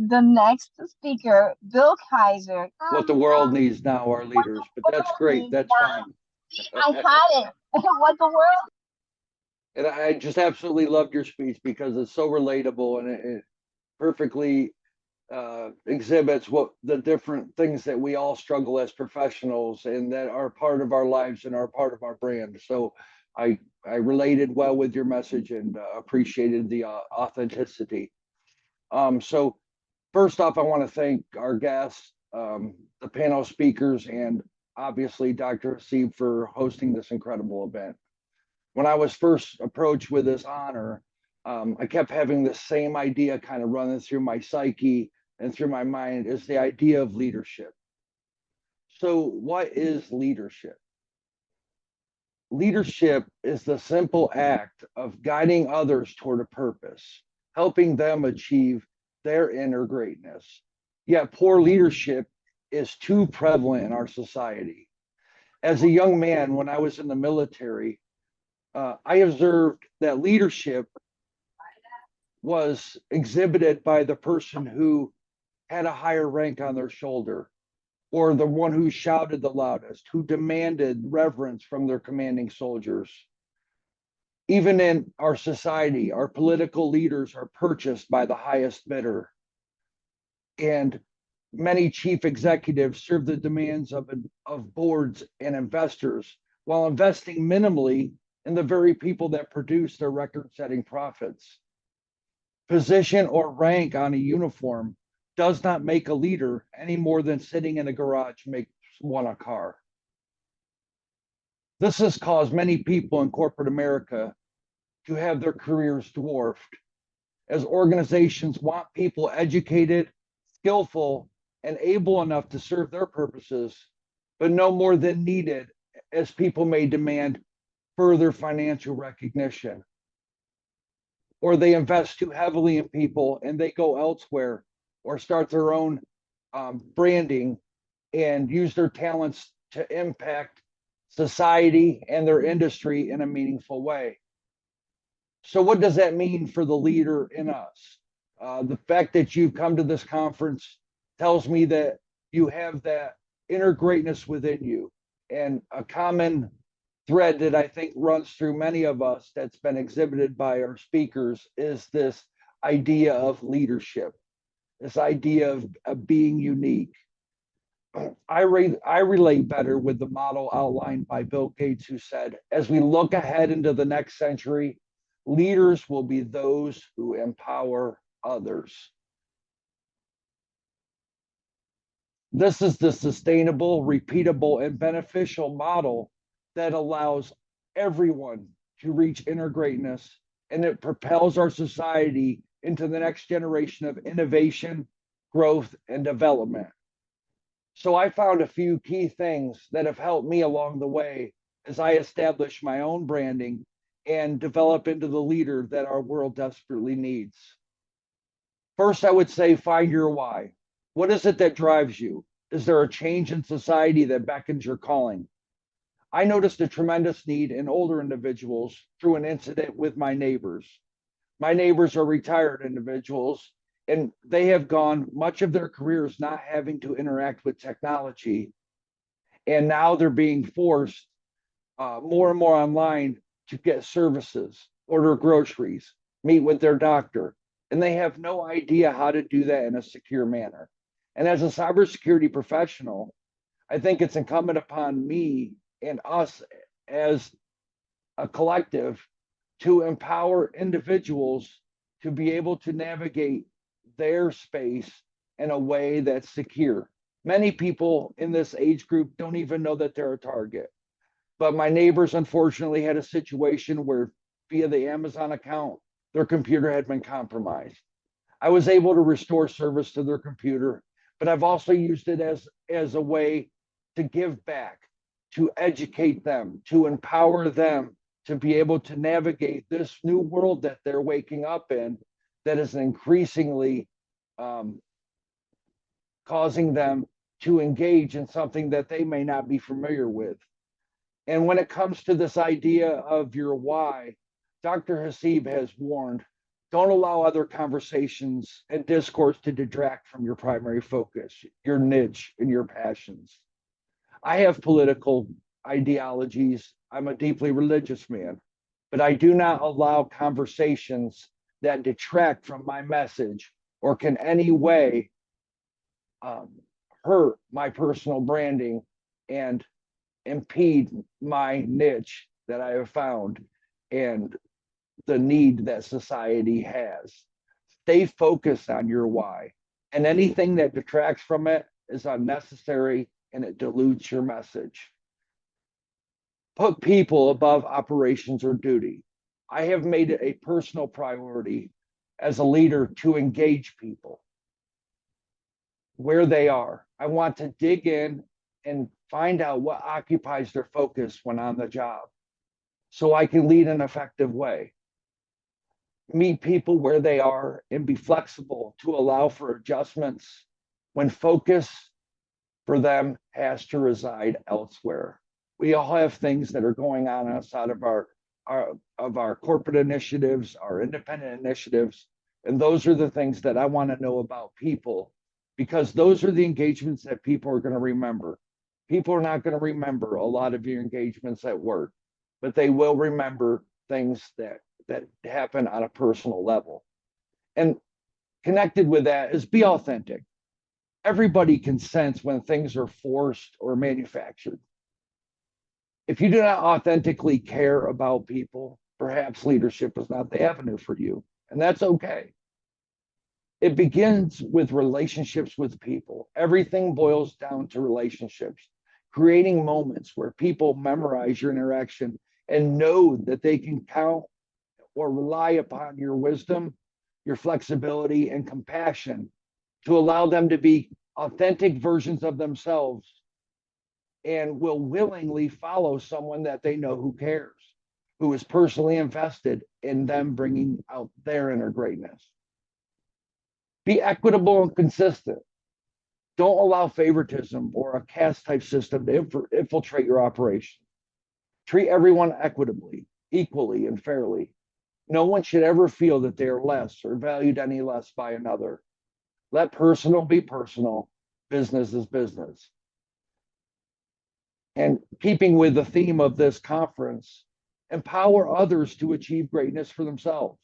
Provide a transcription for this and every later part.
the next speaker, Bill Kaiser. What the world needs now are What the leaders, but that's world great. needs That's now. fine. See, I had it. What the world. And I just absolutely loved your speech because it's so relatable and it perfectly exhibits what the different things that we all struggle as professionals and that are part of our lives and are part of our brand. So I related well with your message and appreciated the authenticity. So first off, I want to thank our guests, the panel speakers, and obviously Dr. Haseeb for hosting this incredible event. When I was first approached with this honor, I kept having the same idea kind of running through my psyche and through my mind is the idea of leadership. So, what is leadership? Leadership is the simple act of guiding others toward a purpose, helping them achieve their inner greatness. Yet, poor leadership is too prevalent in our society. As a young man, when I was in the military, I observed that leadership was exhibited by the person who had a higher rank on their shoulder, or the one who shouted the loudest, who demanded reverence from their commanding soldiers. Even in our society, our political leaders are purchased by the highest bidder. And many chief executives serve the demands of boards and investors while investing minimally in the very people that produce their record setting profits. Position or rank on a uniform does not make a leader any more than sitting in a garage makes one a car. This has caused many people in corporate America to have their careers dwarfed as organizations want people educated, skillful, and able enough to serve their purposes, but no more than needed as people may demand further financial recognition. Or they invest too heavily in people and they go elsewhere or start their own branding and use their talents to impact society and their industry in a meaningful way. So, what does that mean for the leader in us? The fact that you've come to this conference tells me that you have that inner greatness within you. And a common thread that I think runs through many of us that's been exhibited by our speakers is this idea of leadership, this idea of being unique. I relate better with the model outlined by Bill Gates, who said, as we look ahead into the next century, leaders will be those who empower others. This is the sustainable, repeatable, and beneficial model that allows everyone to reach inner greatness, and it propels our society into the next generation of innovation, growth, and development. So I found a few key things that have helped me along the way as I establish my own branding and develop into the leader that our world desperately needs. First, I would say find your why. What is it that drives you? Is there a change in society that beckons your calling? I noticed a tremendous need in older individuals through an incident with my neighbors. My neighbors are retired individuals, and they have gone much of their careers not having to interact with technology. And now they're being forced more and more online to get services, order groceries, meet with their doctor. And they have no idea how to do that in a secure manner. And as a cybersecurity professional, I think it's incumbent upon me and us as a collective to empower individuals to be able to navigate their space in a way that's secure. Many people in this age group don't even know that they're a target. But my neighbors unfortunately had a situation where via the Amazon account, their computer had been compromised. I was able to restore service to their computer, but I've also used it as a way to give back, to educate them, to empower them to be able to navigate this new world that they're waking up in that is increasingly causing them to engage in something that they may not be familiar with. And when it comes to this idea of your why, Dr. Haseeb has warned Don't allow other conversations and discourse to detract from your primary focus, your niche, and your passions. I have political ideologies. I'm a deeply religious man, but I do not allow conversations that detract from my message or can any way um, hurt my personal branding and impede my niche that I have found and the need that society has. Stay focused on your why, and anything that detracts from it is unnecessary and it dilutes your message. Put people above operations or duty. I have made it a personal priority as a leader to engage people where they are. I want to dig in and find out what occupies their focus when on the job so I can lead an effective way. Meet people where they are and be flexible to allow for adjustments when focus for them has to reside elsewhere. We all have things that are going on outside of our corporate initiatives, our independent initiatives, and those are the things that I want to know about people because those are the engagements that people are going to remember. People are not going to remember a lot of your engagements at work, but they will remember things that happen on a personal level. And connected with that is be authentic. Everybody can sense when things are forced or manufactured. If you do not authentically care about people, perhaps leadership is not the avenue for you, and that's okay. It begins with relationships with people. Everything boils down to relationships, creating moments where people memorize your interaction and know that they can count or rely upon your wisdom, your flexibility, and compassion to allow them to be authentic versions of themselves and will willingly follow someone that they know who cares, who is personally invested in them bringing out their inner greatness. Be equitable and consistent. Don't allow favoritism or a caste type system to infiltrate your operation. Treat everyone equitably, equally, and fairly. No one should ever feel that they are less or valued any less by another. Let personal be personal, business is business. And keeping with the theme of this conference, empower others to achieve greatness for themselves,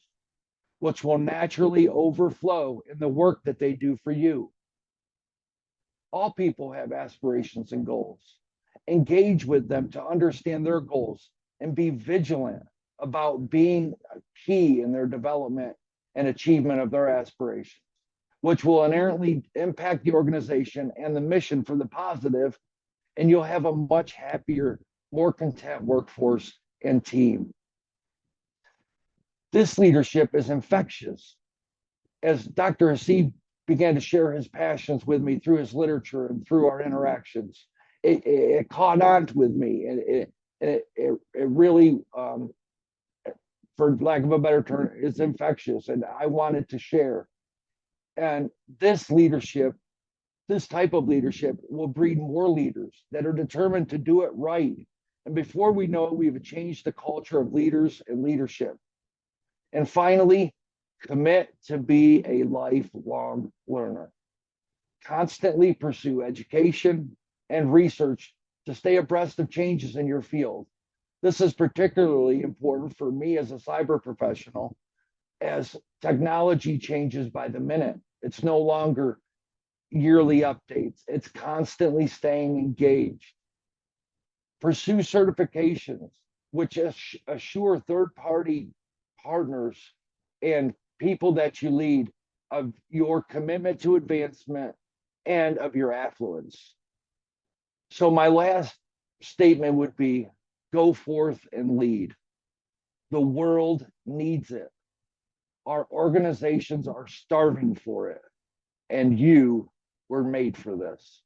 which will naturally overflow in the work that they do for you. All people have aspirations and goals. Engage with them to understand their goals and be vigilant about being a key in their development and achievement of their aspirations, which will inherently impact the organization and the mission for the positive, and you'll have a much happier, more content workforce and team. This leadership is infectious. As Dr. Haseeb began to share his passions with me through his literature and through our interactions, it caught on with me, and it really, for lack of a better term, is infectious, and I wanted to share. And this leadership, this type of leadership will breed more leaders that are determined to do it right. And before we know it, we've changed the culture of leaders and leadership. And finally, commit to be a lifelong learner. Constantly pursue education and research to stay abreast of changes in your field. This is particularly important for me as a cyber professional, as technology changes by the minute. It's no longer yearly updates. It's constantly staying engaged. Pursue certifications, which assure third-party partners and people that you lead of your commitment to advancement and of your affluence. So my last statement would be, go forth and lead. The world needs it. Our organizations are starving for it, and you were made for this.